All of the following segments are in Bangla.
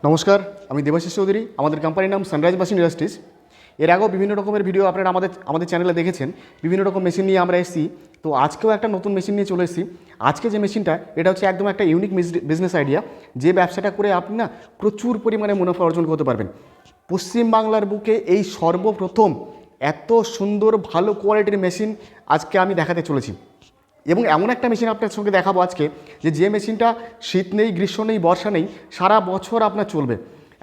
নমস্কার, আমি দেবাশিস চৌধুরী। আমাদের কোম্পানির নাম সানরাইজ মেশিন ইন্ডাস্ট্রিজ। এর আগেও বিভিন্ন রকমের ভিডিও আপনারা আমাদের চ্যানেলে দেখেছেন। বিভিন্ন রকম মেশিন নিয়ে আমরা এসেছি। তো আজকেও একটা নতুন মেশিন নিয়ে চলে এসেছি। আজকে যে মেশিনটা, এটা হচ্ছে একদম একটা ইউনিক বিজনেস আইডিয়া, যে ব্যবসাটা করে আপনি না প্রচুর পরিমাণে মুনাফা অর্জন করতে পারবেন। পশ্চিমবাংলার বুকে এই সর্বপ্রথম এত সুন্দর ভালো কোয়ালিটির মেশিন আজকে আমি দেখাতে চলেছি। এবং এমন একটা মেশিন আপনার সঙ্গে দেখাবো আজকে, যে মেশিনটা শীত নেই, গ্রীষ্ম নেই, বর্ষা নেই, সারা বছর আপনার চলবে।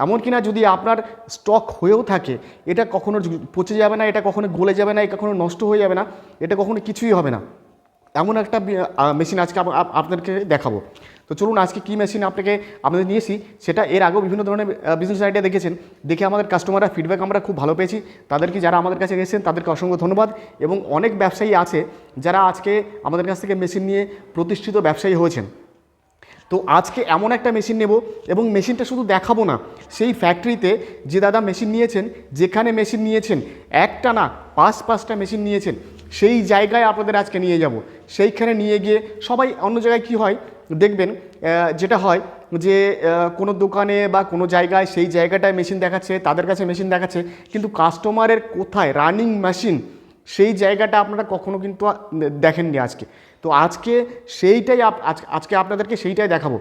এমনকি না, যদি আপনার স্টক হয়েও থাকে, এটা কখনো পচে যাবে না, এটা কখনো গলে যাবে না, এটা কখনো নষ্ট হয়ে যাবে না, এটা কখনো কিছুই হবে না। এমন একটা মেশিন আজকে আপনাদেরকে দেখাবো। তো চলুন, আজকে কী মেশিন আপনাদের নিয়েছি, সেটা এর আগেও বিভিন্ন ধরনের বিজনেস আইডিয়া দেখেছেন। দেখে আমাদের কাস্টমাররা ফিডব্যাক আমরা খুব ভালো পেয়েছি। তাদেরকে, যারা আমাদের কাছে এসেছেন, তাদেরকে অসংখ্য ধন্যবাদ। এবং অনেক ব্যবসায়ী আছে যারা আজকে আমাদের কাছ থেকে মেশিন নিয়ে প্রতিষ্ঠিত ব্যবসায়ী হয়েছেন। তো আজকে এমন একটা মেশিন নেব, এবং মেশিনটা শুধু দেখাবো না, সেই ফ্যাক্টরিতে যে দাদা মেশিন নিয়েছেন, যেখানে মেশিন নিয়েছেন, একটা না পাঁচটা মেশিন নিয়েছেন, সেই জায়গায় আপনাদের আজকে নিয়ে যাব। সেইখানে নিয়ে গিয়ে সবাই অন্য জায়গায় কি হয় দেখবেন, যেটা হয় যে কোনো দোকানে বা কোনো জায়গায় সেই জায়গাটায় মেশিন দেখাচ্ছে, তাদের কাছে মেশিন দেখাচ্ছে, কিন্তু কাস্টমারের কোথায় রানিং মেশিন, সেই জায়গাটা আপনারা কখনো কিন্তু দেখেননি আজকে। তো আজকে সেইটাই আজকে আপনাদেরকে সেইটাই দেখাবো,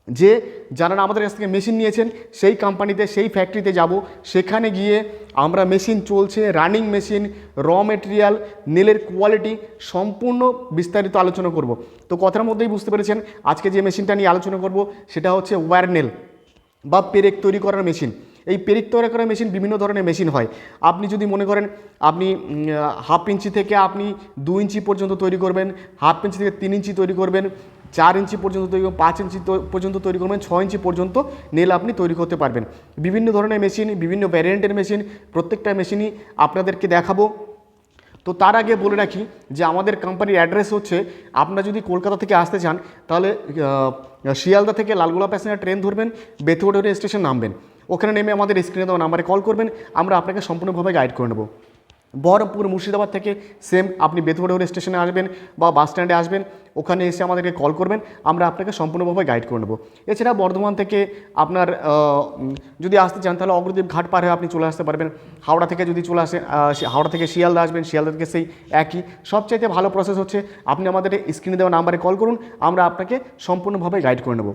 যে যারা আমাদের কাছ থেকে মেশিন নিয়েছেন, সেই কোম্পানিতে, সেই ফ্যাক্টরিতে যাব। সেখানে গিয়ে আমরা মেশিন চলছে, রানিং মেশিন, র মেটেরিয়াল, নেলের কোয়ালিটি সম্পূর্ণ বিস্তারিত আলোচনা করব। তো কথার মধ্যেই বুঝতে পেরেছেন আজকে যে মেশিনটা নিয়ে আলোচনা করব, সেটা হচ্ছে ওয়্যার নেল বা পেরেক তৈরি করার মেশিন। এই পেরেক তৈরি করার মেশিন বিভিন্ন ধরনের মেশিন হয়। আপনি যদি মনে করেন আপনি হাফ ইঞ্চি থেকে আপনি 2 ইঞ্চি পর্যন্ত তৈরি করবেন, হাফ ইঞ্চি থেকে 3 ইঞ্চি তৈরি করবেন, 4 ইঞ্চি পর্যন্ত তৈরি করবেন, 5 ইঞ্চি পর্যন্ত তৈরি করবেন, 6 ইঞ্চি পর্যন্ত নেল আপনি তৈরি করতে পারবেন। বিভিন্ন ধরনের মেশিন, বিভিন্ন ভ্যারিয়েন্টের মেশিন, প্রত্যেকটা মেশিনই আপনাদেরকে দেখাবো। তো তার আগে বলে রাখি যে আমাদের কোম্পানির অ্যাড্রেস হচ্ছে, আপনারা যদি কলকাতা থেকে আসতে চান, তাহলে শিয়ালদা থেকে লালগোলা প্যাসেঞ্জার ট্রেন ধরবেন, বেথুয়াডোরে স্টেশন নামবেন। ওখানে নেমে আমাদের স্ক্রিনে দেওয়া নাম্বারে কল করবেন, আমরা আপনাকে সম্পূর্ণভাবে গাইড করে নেব। বহরমপুর, মুর্শিদাবাদ থেকে সেম আপনি বেথুয়াডোরে স্টেশনে আসবেন বা বাস স্ট্যান্ডে আসবেন, ওখানে এসে আমাদেরকে কল করবেন, আমরা আপনাকে সম্পূর্ণভাবে গাইড করে নেব। এছাড়া বর্ধমান থেকে আপনার যদি আসতে চান, তাহলে অগ্রদ্বীপ ঘাট পার হয়ে আপনি চলে আসতে পারবেন। হাওড়া থেকে যদি চলে আসেন, হাওড়া থেকে শিয়ালদা আসবেন, শিয়ালদা থেকে সেই একই। সবচাইতে ভালো প্রসেস হচ্ছে আপনি আমাদের স্ক্রিনে দেওয়া নাম্বারে কল করুন, আমরা আপনাকে সম্পূর্ণভাবে গাইড করে নেব।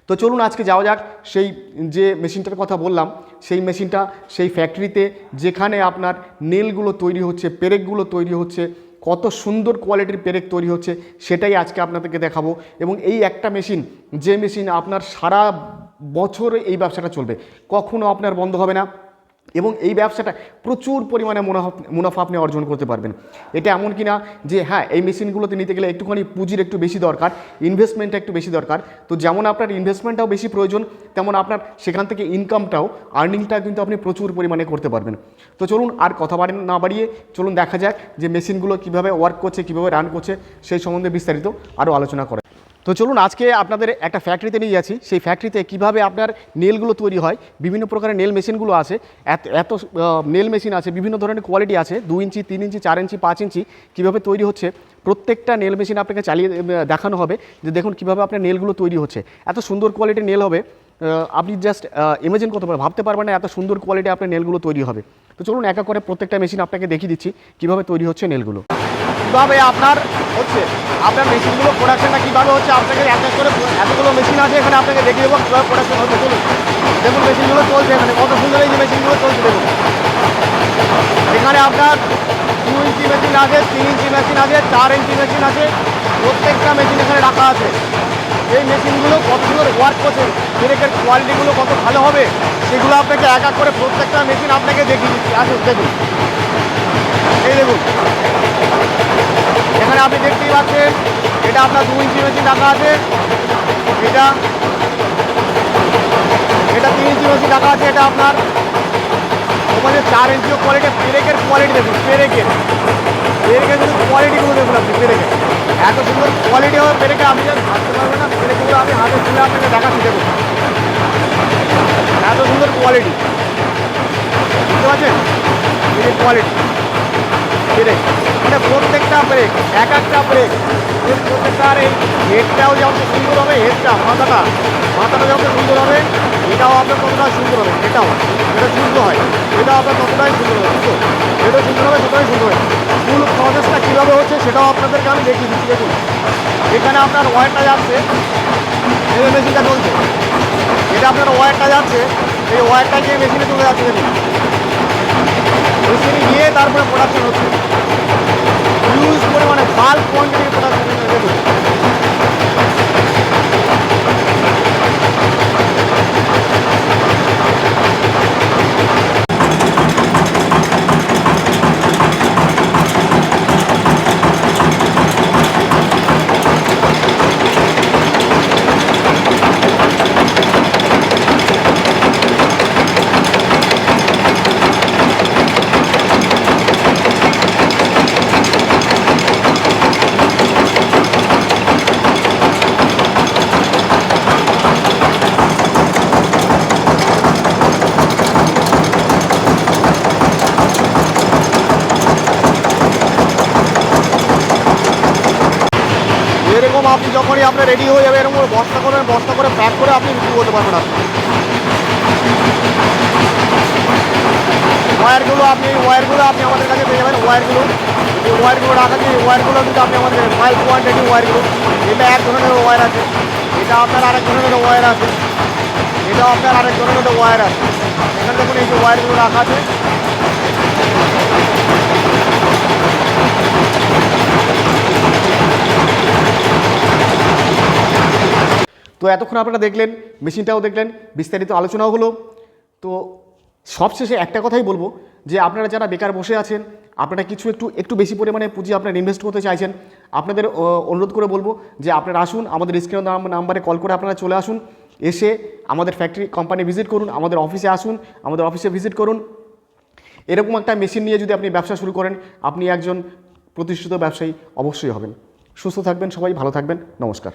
তো চলুন আজকে যাওয়া যাক সেই যে মেশিনটার কথা বললাম, সেই মেশিনটা, সেই ফ্যাক্টরিতে যেখানে আপনার নেলগুলো তৈরি হচ্ছে, পেরেকগুলো তৈরি হচ্ছে, কত সুন্দর কোয়ালিটির পেরেক তৈরি হচ্ছে, সেটাই আজকে আপনাদেরকে দেখাবো। এবং এই একটা মেশিন, যে মেশিন আপনার সারা বছর এই ব্যবসাটা চলবে, কখনো আপনার বন্ধ হবে না, এবং এই ব্যবসাটা প্রচুর পরিমাণে মুনাফা আপনি অর্জন করতে পারবেন। এটা এমন কি না যে হ্যাঁ, এই মেশিনগুলোতে নিতে গেলে একটুখানি পুঁজির একটু বেশি দরকার, ইনভেস্টমেন্টটা একটু বেশি দরকার। তো যেমন আপনার ইনভেস্টমেন্টটাও বেশি প্রয়োজন, তেমন আপনার সেখান থেকে ইনকামটাও, আর্নিংটা কিন্তু আপনি প্রচুর পরিমাণে করতে পারবেন। তো চলুন আর কথা না বাড়িয়ে চলুন দেখা যাক যে মেশিনগুলো কীভাবে ওয়ার্ক করছে, কীভাবে রান করছে, সেই সম্বন্ধে বিস্তারিত আরও আলোচনা করে। তো চলুন আজকে আপনাদের একটা ফ্যাক্টরিতে নিয়ে যাচ্ছি। সেই ফ্যাক্টরিতে কীভাবে আপনার নেলগুলো তৈরি হয়, বিভিন্ন প্রকারের নেল মেশিনগুলো আছে, এত নেল মেশিন আছে, বিভিন্ন ধরনের কোয়ালিটি আছে, 2 ইঞ্চি, 3 ইঞ্চি, 4 ইঞ্চি, 5 ইঞ্চি, কীভাবে তৈরি হচ্ছে প্রত্যেকটা নেল মেশিন আপনাকে চালিয়ে দেখানো হবে, যে দেখুন কীভাবে আপনার নেলগুলো তৈরি হচ্ছে। এত সুন্দর কোয়ালিটির নেল হবে, আপনি জাস্ট ইমাজিন করতে পারবেন, ভাবতে পারবেন না এত সুন্দর কোয়ালিটি আপনার নেলগুলো তৈরি হবে। তো চলুন একা করে প্রত্যেকটা মেশিন আপনাকে দেখিয়ে দিচ্ছি কীভাবে তৈরি হচ্ছে নেলগুলো। কীভাবে আপনার হচ্ছে, আপনার মেশিনগুলো প্রোডাকশনটা কীভাবে হচ্ছে, আপনাকে এক এক করে এতগুলো মেশিন আছে, এখানে আপনাকে দেখিয়ে দেবো কীভাবে প্রোডাকশন হচ্ছে। চলুন দেখুন মেশিনগুলো চলছে, এখানে কত সুন্দর এই যে মেশিনগুলো চলছে। দেখুন এখানে আপনার 2 ইঞ্চি মেশিন আছে, 3 ইঞ্চি মেশিন আছে, 4 ইঞ্চি মেশিন আছে, প্রত্যেকটা মেশিন এখানে রাখা আছে। এই মেশিনগুলো কত সুন্দর ওয়ার্ক করছে, পেরেকের কোয়ালিটিগুলো কত ভালো হবে, সেগুলো আপনাকে এক এক করে প্রত্যেকটা মেশিন আপনাকে দেখিয়ে দিচ্ছি। আসুন দেখুন, এই দেখুন এখানে আপনি দেখতেই পাচ্ছেন, এটা আপনার 2 ইঞ্চি মেশিন রাখা আছে, এটা 3 ইঞ্চি মেশিন রাখা আছে, এটা আপনার ওখানে 4 ইঞ্চিও কোয়ালিটি। পেরেকের কোয়ালিটি দেখুন, পেরেকের যদি কোয়ালিটিগুলো দেখুন আপনি, পেরেকের এত সুন্দর কোয়ালিটি হবে পেরেকে, আপনি যা ভাবতে পারবেন না। পেরেকগুলো আমি হাতে তুলে আপনাকে দেখাচ্ছি, দেখুন এত সুন্দর কোয়ালিটি, বুঝতে পারছেন এই কোয়ালিটি পেরেক, মানে প্রত্যেকটা ব্রেক, এক একটা ব্রেক প্রত্যেকটার এই হেডটাও যত সুন্দর হবে, হেডটা মাথাটা যত সুন্দর হবে, এটাও আপনার ততটা সুন্দর হবে। এটা সুন্দর হয়, এটাও আপনার ততটাই সুন্দর হবে, বুঝতো? এটাও সুন্দর হবে, ততটাই সুন্দর হবে। ফুল প্রসেসটা কীভাবে হচ্ছে সেটাও আপনাদেরকে আমি দেখিয়ে দিচ্ছি। দেখুন এখানে আপনার ওয়্যারটা যাচ্ছে, এই মেশিনটা চলছে, এটা আপনার ওয়্যারটা যাচ্ছে, এই ওয়্যারটা গিয়ে মেশিনে চলে যাচ্ছে। দেখুন মেশিনে গিয়ে তারপরে প্রোডাকশন হচ্ছে, হিউজ পরিমাণে বাল্ক কোয়ান্টিটি প্রোডাকশন হচ্ছে। দেখুন এরকম আপনি যখনই আপনার রেডি হয়ে যাবে এরকম করে বস্তা করবেন, বস্তা করে প্যাক করে আপনি বিক্রি করতে পারবেন। আপনি ওয়্যারগুলো আপনি আমাদের কাছে পেয়ে যাবেন। ওয়্যারগুলো রাখা যে ওয়্যারগুলো কিন্তু আপনি আমাদের 5 কোয়ান্টিটি ওয়্যারগুলো, এটা এক ধরনের ওয়্যার আছে, এটা আপনার আরেক ধরনের ওয়্যার আছে, এটাও আপনার আরেক ধরনের ওয়্যার আছে। এখানে দেখুন এই যে ওয়্যারগুলো রাখা আছে। তো এতক্ষণ আপনারা দেখলেন, মেশিনটাও দেখলেন, বিস্তারিত আলোচনাও হলো। তো সবশেষে একটা কথাই বলবো যে আপনারা যারা বেকার বসে আছেন, আপনারা কিছু একটু বেশি পরিমাণে পুঁজি আপনারা ইনভেস্ট করতে চাইছেন, আপনাদের অনুরোধ করে বলবো যে আপনারা আসুন, আমাদের স্ক্রিন নাম্বারে কল করে আপনারা চলে আসুন, এসে আমাদের ফ্যাক্টরি কোম্পানি ভিজিট করুন, আমাদের অফিসে আসুন, আমাদের অফিসে ভিজিট করুন। এরকম একটা মেশিন নিয়ে যদি আপনি ব্যবসা শুরু করেন, আপনি একজন প্রতিষ্ঠিত ব্যবসায়ী অবশ্যই হবেন। সুস্থ থাকবেন সবাই, ভালো থাকবেন, নমস্কার।